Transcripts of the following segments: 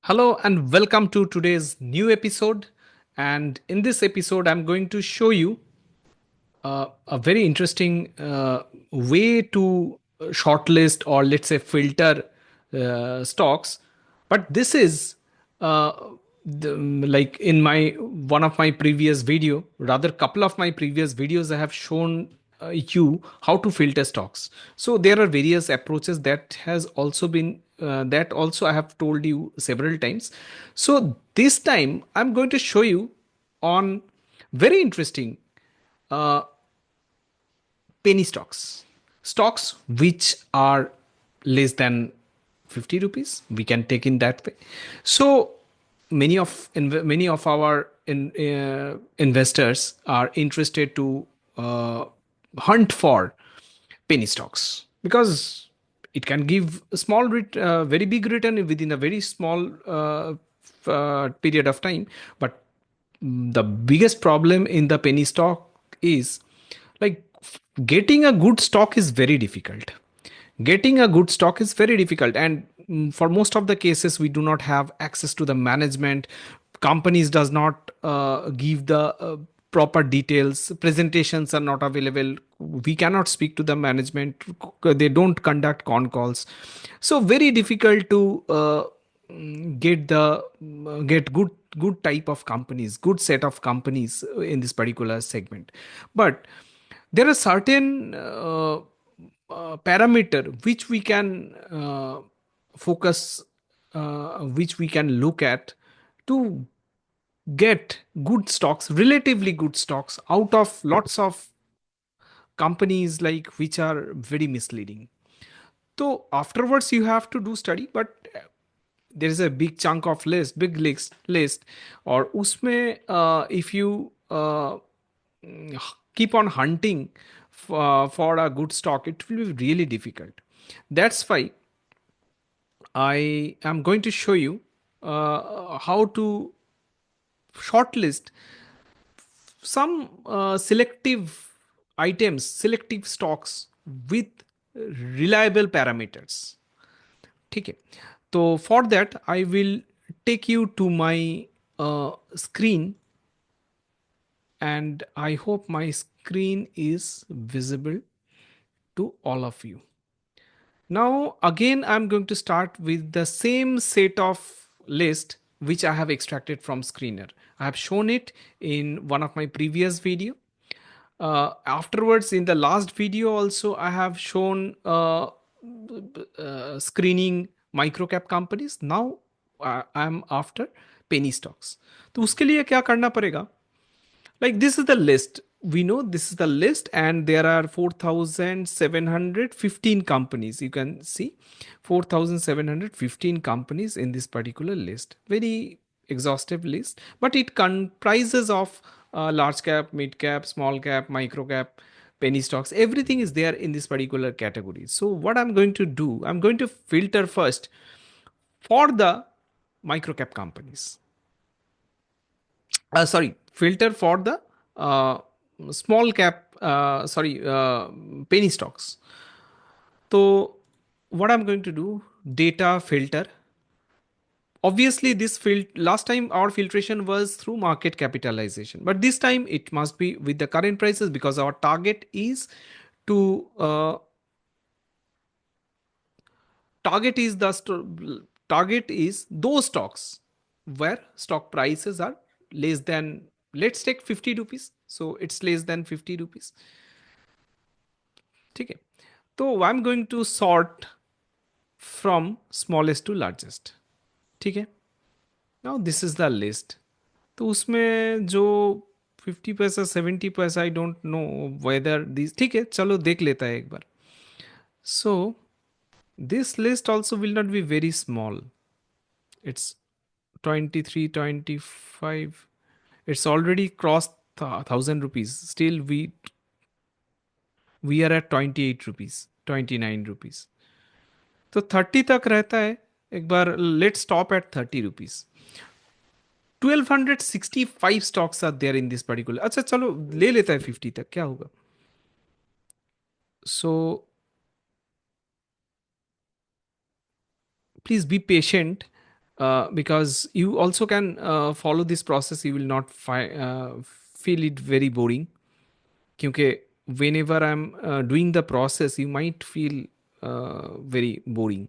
Hello and welcome to today's new episode. And in this episode, I'm going to show you a very interesting way to shortlist or let's say filter stocks. But this is uh, like in my one of my previous video, rather couple of my previous videos, I have shown you how to filter stocks. So there are various approaches that has also been that also I have told you several times. So this time I'm going to show you on very interesting uh, penny stocks, stocks which are less than 50 rupees, we can take in that way. So many of our investors are interested to hunt for penny stocks because it can give a very big return within a very small period of time. But the biggest problem in the penny stock is like getting a good stock is very difficult. Getting a good stock is very difficult, and for most of the cases we do not have access to the management. Companies does not give the proper details, presentations are not available, we cannot speak to the management, they don't conduct con calls. So very difficult to get good type of companies, good set of companies in this particular segment. But there are certain parameter which we can focus, which we can look at to get good stocks, relatively good stocks out of lots of companies like which are very misleading. So afterwards you have to do study, but there is a big chunk of list or usme if you keep on hunting for a good stock, it will be really difficult. That's why I am going to show you how to shortlist some selective items, selective stocks with reliable parameters. ठीक है, तो for that I will take you to my screen, and I hope my screen is visible to all of you. Now, again, I'm going to start with the same set of list which I have extracted from Screener. I have shown it in one of my previous video. Afterwards, in the last video also, I have shown screening microcap companies. Now, I am after penny stocks. तो उसके लिए क्या करना पड़ेगा? Like this is the list, we know this is the list, and there are 4715 companies, you can see 4715 companies in this particular list. Very exhaustive list, but it comprises of large cap, mid cap, small cap, micro cap, penny stocks, everything is there in this particular category. So what I'm going to do, I'm going to filter first for the micro cap companies, sorry, filter for the uh, small cap, sorry, penny stocks. So what I'm going to do, data filter. Obviously this last time our filtration was through market capitalization, but this time it must be with the current prices because our target is to target is the target is those stocks where stock prices are less than, let's take 50 rupees, so it's less than 50 rupees. Okay, so I'm going to sort from smallest to largest. ठीक है, now this is the list. तो उसमें जो 50 पैसा 70 पैसा, I don't know whether this, ठीक है चलो देख लेता है एक बार. सो this list also will not be very small. It's 23, 25. It's already crossed 1000 rupees. Still we are at 28 rupees, 29 rupees. तो 30 तक रहता है. एक बार let stop at 30 rupees. 1265 stocks are there in this particular. अच्छा चलो ले लेता है 50 तक, क्या होगा. So please be patient. because you also can follow this process. You will not feel it very boring. क्योंकि whenever I'm doing the process, you might feel very boring.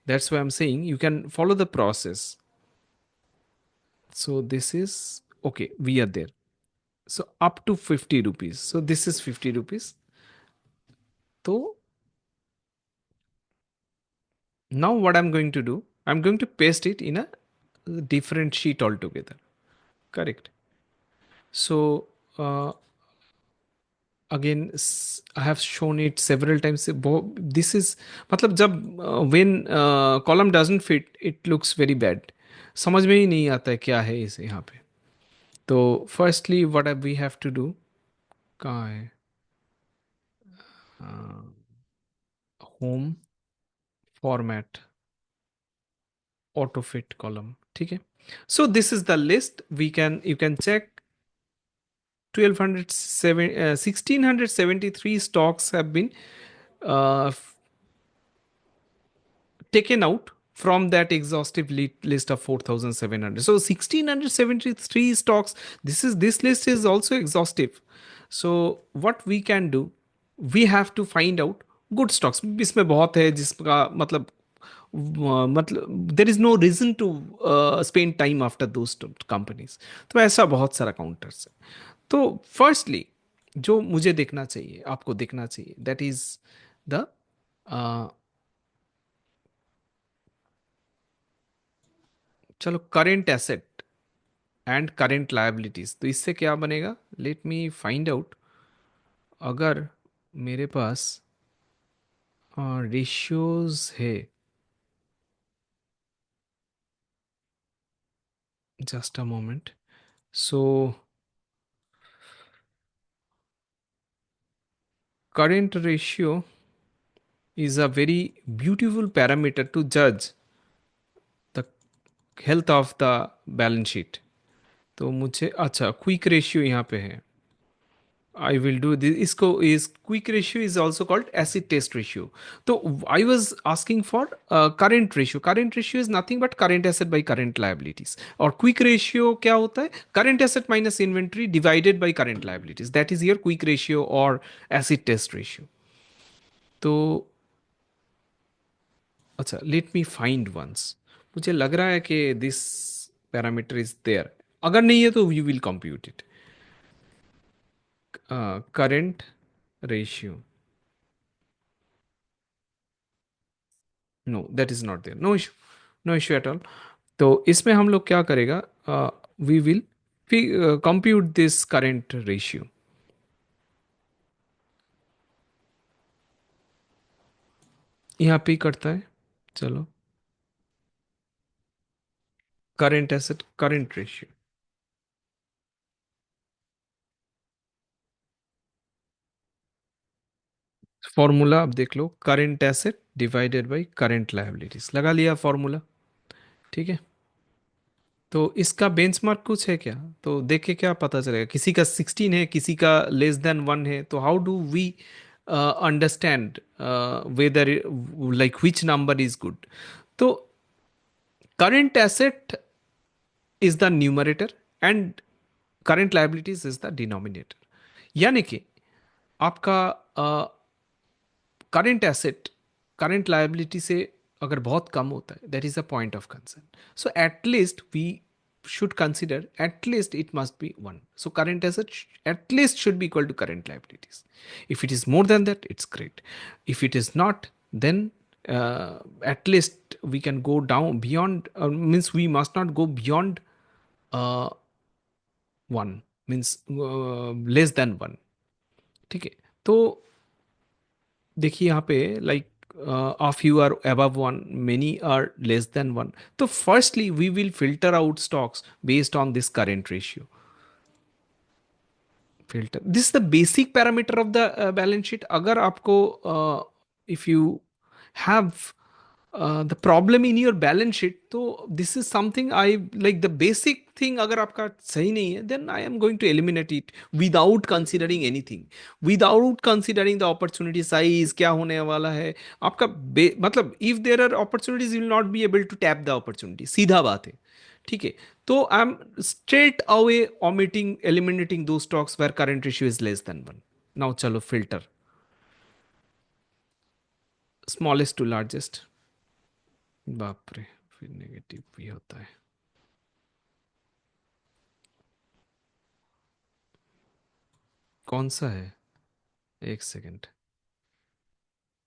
That's why I'm saying you can follow the process. So this is okay. We are there. So up to 50 rupees. So this is 50 rupees. So now what I'm going to do, I'm going to paste it in a different sheet altogether. Correct. So again, I have shown it several times. This is मतलब जब when column doesn't fit, it looks very bad. समझ में ही नहीं आता है क्या है इसे यहाँ पे. तो firstly what we have to do, कहाँ है, home, format, auto fit column. ठीक है. So this is the list. You can check 1673 stocks have been uh, taken out from that exhaustive list of 4700. So 1673 stocks, this list is also exhaustive. So what we can do, we have to find out good stocks. इसमें बहुत है जिसका मतलब there is no reason to spend time after those companies. तो ऐसा बहुत सारा counters है. तो फर्स्टली जो मुझे देखना चाहिए, आपको देखना चाहिए, दैट इज द चलो current asset and current liabilities. तो इससे क्या बनेगा, लेट मी फाइंड आउट. अगर मेरे पास रेशियोज है, just a moment. So current ratio is a very beautiful parameter to judge the health of the balance sheet. तो मुझे अच्छा क्विक रेशियो यहाँ पे है. I will do this. इसको is quick ratio is also called acid test ratio. तो I was asking for current ratio. Current ratio is nothing but current asset by current liabilities. और quick ratio क्या होता है? Current asset minus inventory divided by current liabilities. That is your quick ratio or acid test ratio. तो अच्छा let me find once. मुझे लग रहा है कि दिस पैरामीटर इज देयर. अगर नहीं है तो you will compute it. Current ratio, no that is not there. No issue, no issue at all. तो इसमें हम लोग क्या करेगा, we will compute this current ratio. यहाँ पे ही करता है. चलो current asset current ratio, formula अब देख लो. Current asset divided by current liabilities, लगा लिया फॉर्मूला. ठीक है. तो इसका बेंचमार्क कुछ है क्या, तो देख के क्या पता चलेगा. किसी का 16 है, किसी का लेस देन 1 है. तो how do we understand whether like which number is good. तो current asset is the numerator and current liabilities is the denominator. यानी कि आपका करंट एसेट करंट लायबिलिटी से अगर बहुत कम होता है, that is a point of concern. So at least we should consider at least it must be 1. So current asset at least should be equal to current liabilities. If it is more than that, it's great. If it is not, then at least we can go down beyond, means we must not go beyond uh, 1, means less than 1. ठीक है. तो देखिए यहाँ पे like of you are above 1, many are less than 1. तो firstly we will filter out stocks based on this current ratio. Filter, this is the basic parameter of the balance sheet. अगर आपको if you have the problem in your balance sheet, तो this is something I like the basic thing, अगर आपका सही नहीं है then I am going to eliminate it without considering anything, without considering the opportunity size क्या होने वाला है आपका। मतलब if there are opportunities will not be able to tap the opportunity, सीधा बात है। ठीक है, तो I am straight away omitting eliminating those stocks where current ratio is less than 1. Now चलो फिल्टर, स्मॉलेस्ट टू लार्जेस्ट। बाप रे, फिर नेगेटिव भी होता है। कौन सा है? एक सेकेंड,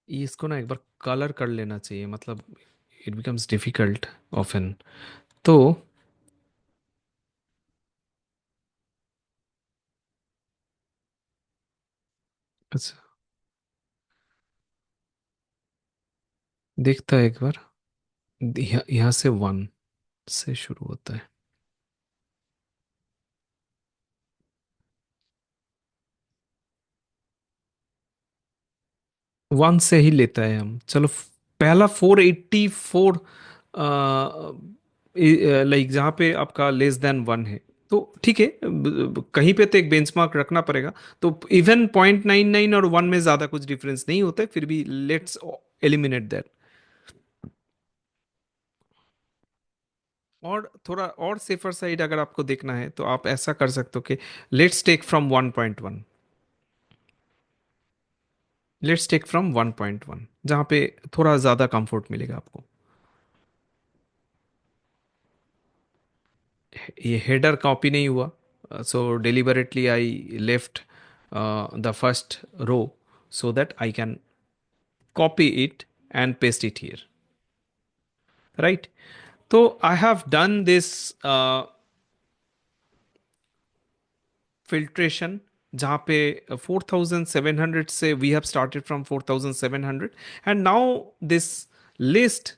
इसको ना एक बार कलर कर लेना चाहिए, मतलब इट बिकम्स डिफिकल्ट ऑफन। तो अच्छा, देखता है एक बार। यहाँ से 1 से शुरू होता है। 1 से ही लेता है हम, चलो। पहला 484, लाइक जहाँ पे आपका लेस देन 1 है, तो ठीक है, कहीं पे तो एक बेंचमार्क रखना पड़ेगा। तो इवन 0.99 और 1 में ज़्यादा कुछ डिफरेंस नहीं होता है, फिर भी लेट्स एलिमिनेट दैट। और थोड़ा और सेफर साइड अगर आपको देखना है तो आप ऐसा कर सकते हो कि let's take from 1.1, let's take from 1.1, जहाँ पे थोड़ा ज़्यादा कंफर्ट मिलेगा आपको। ये हेडर कॉपी नहीं हुआ, so deliberately I left the first row so that I can copy it and paste it here, right? So I have done this filtration, जहाँ पे 4700 से we have started from 4700, and now this list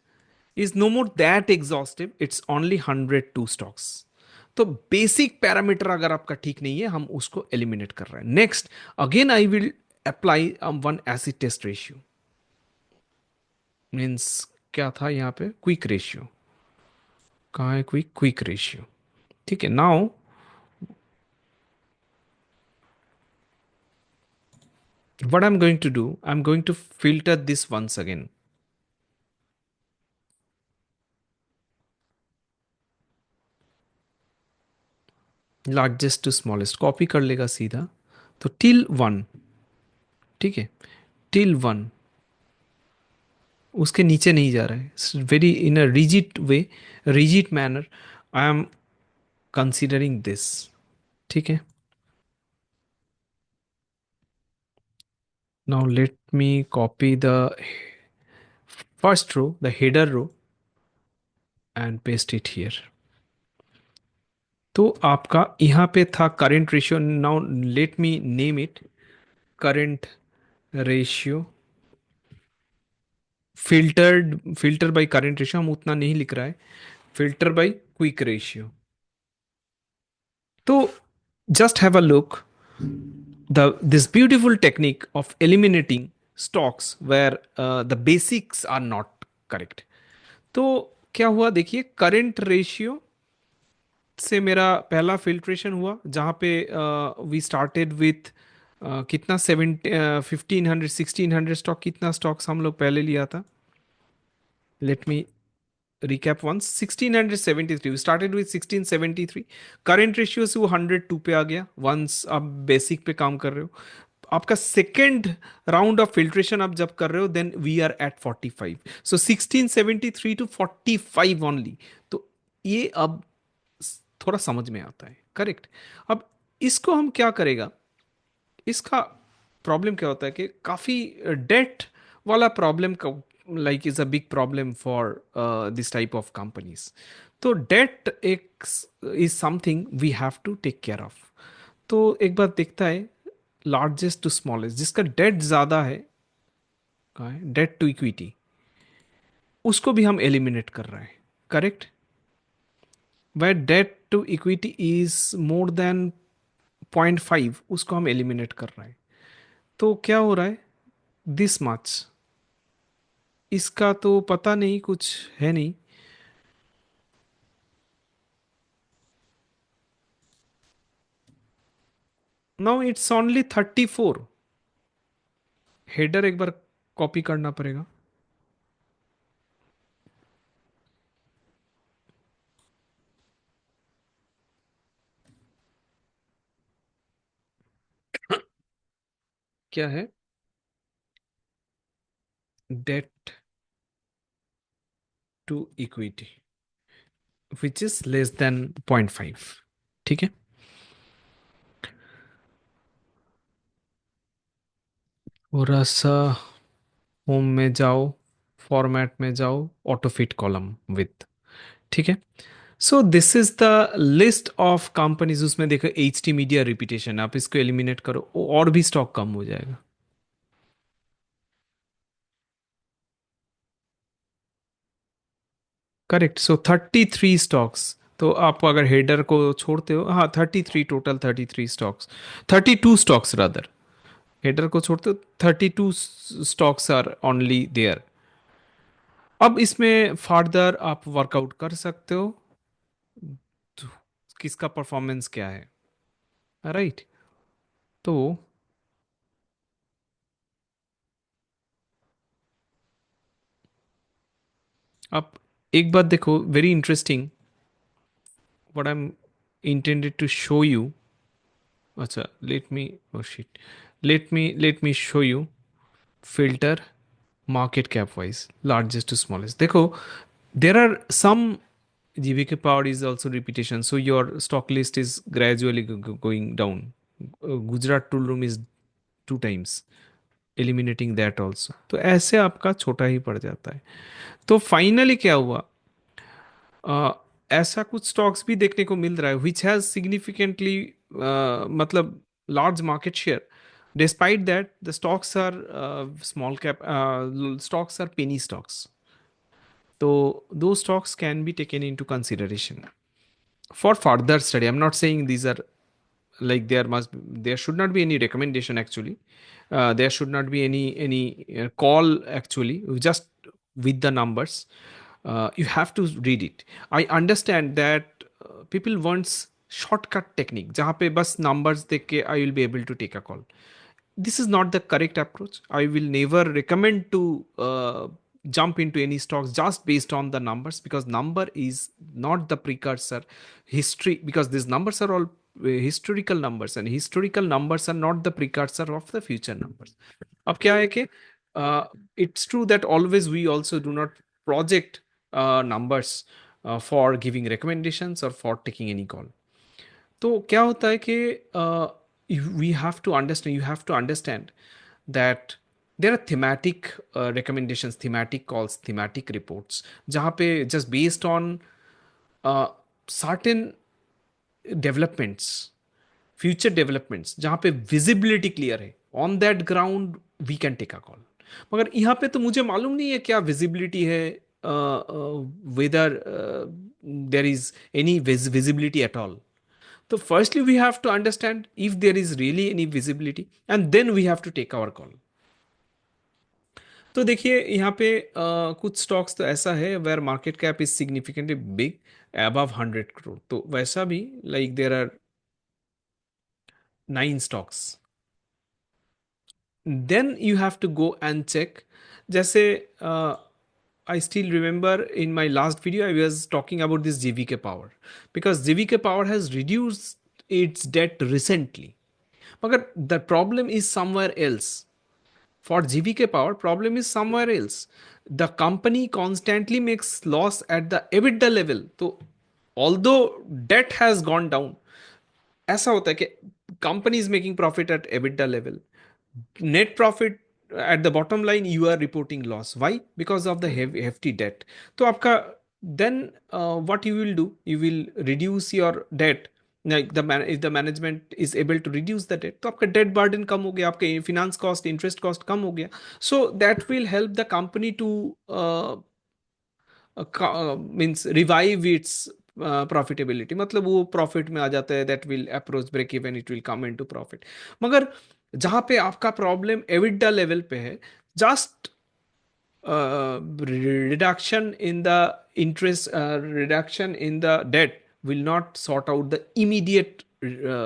is no more that exhaustive, it's only 102 stocks। तो basic parameter अगर आपका ठीक नहीं है हम उसको एलिमिनेट कर रहे हैं। Next, again I will apply one acid test ratio, means क्या था यहाँ पे, क्विक रेशियो। कहाँ है क्विक, क्विक रेशियो? ठीक है, now what I'm going to do, I'm going to filter this once again, largest to smallest copy कर लेगा सीधा। तो टिल 1, ठीक है, टिल 1, उसके नीचे नहीं जा रहा है, very in a rigid way, rigid manner I am considering this. ठीक है, now let me copy the first row, the header row, and paste it here. तो आपका यहाँ पे था current ratio, now let me name it current ratio filtered, filter by current ratio हम उतना नहीं लिख रहा है, फिल्टर बाय क्विक रेशियो। तो just have a look the this beautiful technique of eliminating stocks where the basics are not correct। तो क्या हुआ देखिए, करंट रेशियो से मेरा पहला फिल्ट्रेशन हुआ, जहाँ पे वी स्टार्टेड विथ कितना 1500 1600 स्टॉक, कितना स्टॉक्स हम लोग पहले लिया था, let me recap once, 1673, we started with 1673, current ratio से वो 102 पे आ गया, वंस आप बेसिक पे काम कर रहे हो। आपका सेकेंड राउंड ऑफ फिल्ट्रेशन आप जब कर रहे हो then we are at 45, so 1673 to 45 only. तो ये अब थोड़ा समझ में आता है, करेक्ट। अब इसको हम क्या करेगा, इसका प्रॉब्लम क्या होता है कि काफ़ी डेट वाला प्रॉब्लम का, like is a big problem for this type of companies. तो डेट एक is something we have to take care of. तो एक बार देखता है, लार्जेस्ट टू स्मॉलेस्ट जिसका डेट ज़्यादा है, कहाँ है, डेट टू इक्विटी, उसको भी हम एलिमिनेट कर रहे हैं, करेक्ट। वह debt to equity is more than 0.5, उसको हम एलिमिनेट कर रहे हैं। तो क्या हो रहा है, दिस मच, इसका तो पता नहीं, कुछ है नहीं। Now it's only 34। हेडर एक बार कॉपी करना पड़ेगा। क्या है? Debt to equity which is less than 0.5। ठीक है। थोड़ा सा होम में जाओ, फॉर्मेट में जाओ, ऑटो फिट कॉलम विथ। ठीक है। So this is the list of companies. उसमें देखो एच टी मीडिया रिपीटेशन, आप इसको एलिमिनेट करो और भी स्टॉक कम हो जाएगा। करेक्ट। सो 33 स्टॉक्स। तो आप अगर हेडर को छोड़ते हो, हाँ 33 total, 33 stocks, 32 stocks rather. Header को छोड़ते हो, 32 स्टॉक्स आर ओनली देयर। अब इसमें फर्दर आप वर्कआउट कर सकते हो तो किसका परफॉर्मेंस क्या है। राइट। तो आप एक बात देखो, very interesting, what I am intended to show you. अच्छा, let me, oh shit, let me show you filter market cap wise, largest to smallest. देखो, there are some GVK power is also repetition, so your stock list is gradually going down. Gujarat tool room is 2 times, eliminating that also, तो ऐसे आपका छोटा ही पड़ जाता है। तो finally क्या हुआ? अ, ऐसा कुछ स्टॉक्स भी देखने को मिल रहा है विच हैज सिग्निफिकेंटली, मतलब large market share. Despite that the stocks are small cap, stocks are penny stocks. तो those stocks can be taken into consideration for further study. I'm not saying these are like there should not be any recommendation actually. There should not be any call actually. Just with the numbers, you have to read it. I understand that people wants shortcut technique जहाँ पे बस numbers देख के I will be able to take a call. This is not the correct approach. I will never recommend to jump into any stocks just based on the numbers, because number is not the precursor history, because these numbers are all historical numbers, and historical numbers are not the precursor of the future numbers. अब क्या है कि it's true that always we also do not project numbers for giving recommendations or for taking any call. तो क्या होता है कि we have to understand, you have to understand that there are thematic recommendations, thematic calls, thematic reports, जहाँ पे just based on certain developments, future developments, जहाँ पे visibility clear है, on that ground we can take a call. मगर यहाँ पे तो मुझे मालूम नहीं है क्या विजिबिलिटी है, whether there is any visibility at all. तो firstly we have to understand if there is really any visibility, and then we have to take our call. तो देखिए यहाँ पे कुछ स्टॉक्स तो ऐसा है where market cap is significantly big, above 100 crore, तो वैसा भी like there are 9 stocks। Then you have to go and check. जैसे I still remember in my last video I was talking about this GVK Power, because GVK Power has reduced its debt recently. मगर the problem is somewhere else. For GVK Power, problem is somewhere else. The company constantly makes loss at the EBITDA level. तो although debt has gone down, ऐसा होता है कि company is making profit at EBITDA level, net profit at the bottom line you are reporting loss. Why? Because of the hefty debt. तो आपका then what you will do, you will reduce your debt, like if the management is able to reduce the debt, तो आपका debt burden कम हो गया, आपका finance cost, interest cost कम हो गया, so that will help the company to means revive its profitability, मतलब वो profit में आ जाता है, that will approach break even, it will come into profit. मगर जहां पे आपका प्रॉब्लम एविडा लेवल पे है, just reduction in the interest, reduction in the debt will not sort out the immediate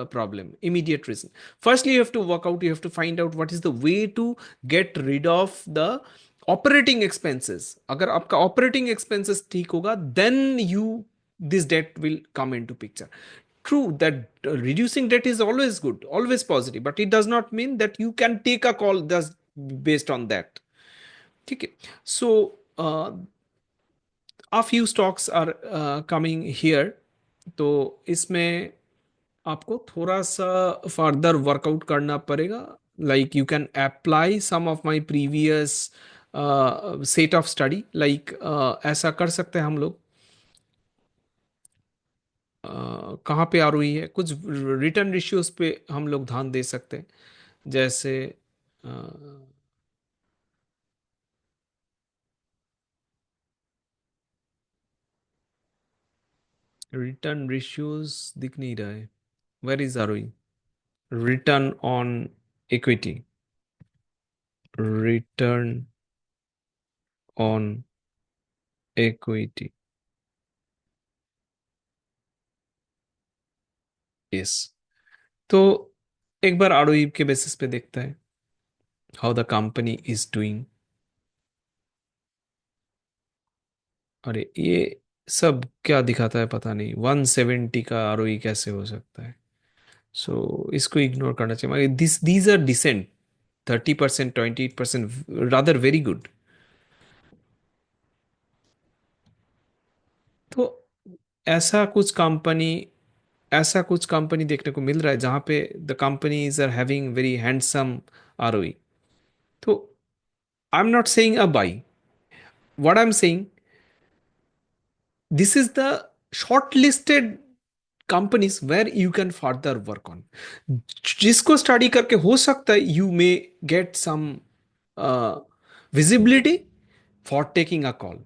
problem, immediate reason. Firstly, you have to work out, you have to find out what is the way to get rid of the operating expenses. अगर आपका operating expenses ठीक होगा, then you this debt will come into picture. True that reducing debt is always good, always positive, but it does not mean that you can take a call just based on that. ठीक है. So a few stocks are coming here. तो इसमें आपको थोड़ा सा further work out करना पड़ेगा. Like you can apply some of my previous set of study. Like ऐसा कर सकते हैं हम लोग. कहाँ पे आ रही है, कुछ रिटर्न रेशियोज पे हम लोग ध्यान दे सकते हैं. जैसे रिटर्न रेशियोज दिख नहीं रहा है. Where is our return on equity, return on equity. Yes. तो एक बार आरओई के बेसिस पे देखता है how the company is doing. अरे ये सब क्या दिखाता है पता नहीं. 170 का आरओई कैसे हो सकता है. सो इसको इग्नोर करना चाहिए. मगर this these are decent. 30%, 28%, rather very good. तो ऐसा कुछ कंपनी ऐसा कुछ कंपनी देखने को मिल रहा है जहां पे the companies are having very handsome ROE. तो I am not saying a buy. What I am saying, this is the shortlisted companies where you can further work on. जिसको स्टडी करके हो सकता है you may get some visibility for taking a call.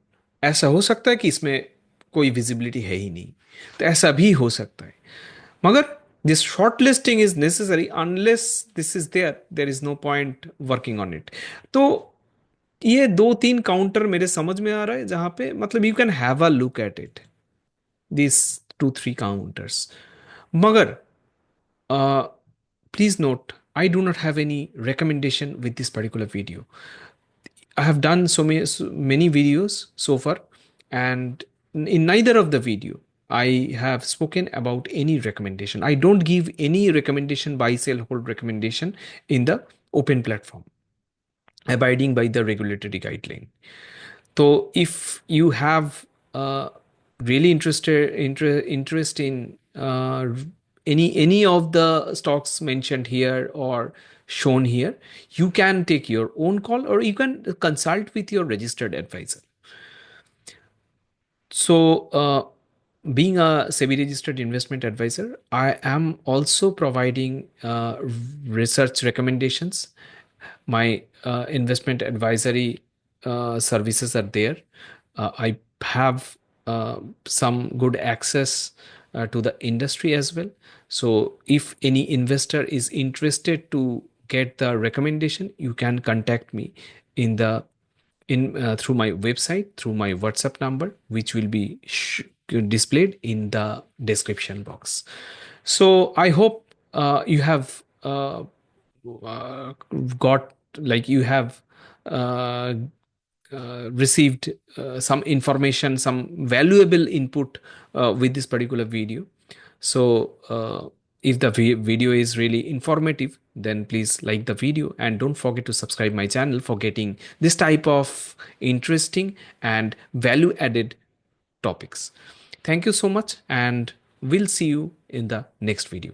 ऐसा हो सकता है कि इसमें कोई विजिबिलिटी है ही नहीं, तो ऐसा भी हो सकता है. मगर this short listing is necessary. Unless this is there, there is no point working on it. तो ये दो तीन काउंटर मेरे समझ में आ रहा है जहां पे मतलब you can have a look at it, these 2 3 counters. Magar, please note, I do not have any recommendation with this particular video. I have done so many videos so far, and in neither of the video I have spoken about any recommendation. I don't give any recommendation, buy sell hold recommendation in the open platform, abiding by the regulatory guideline. So if you have really interest in any of the stocks mentioned here or shown here, you can take your own call or you can consult with your registered advisor. So, being a SEBI registered investment advisor, I am also providing research recommendations. My investment advisory services are there. I have some good access to the industry as well. So, if any investor is interested to get the recommendation, you can contact me in the in through my website, through my WhatsApp number, which will be displayed in the description box. So I hope you have uh, got like you have uh, received some information, some valuable input with this particular video. So if the video is really informative, then please like the video and don't forget to subscribe my channel for getting this type of interesting and value added topics. Thank you so much, and we'll see you in the next video.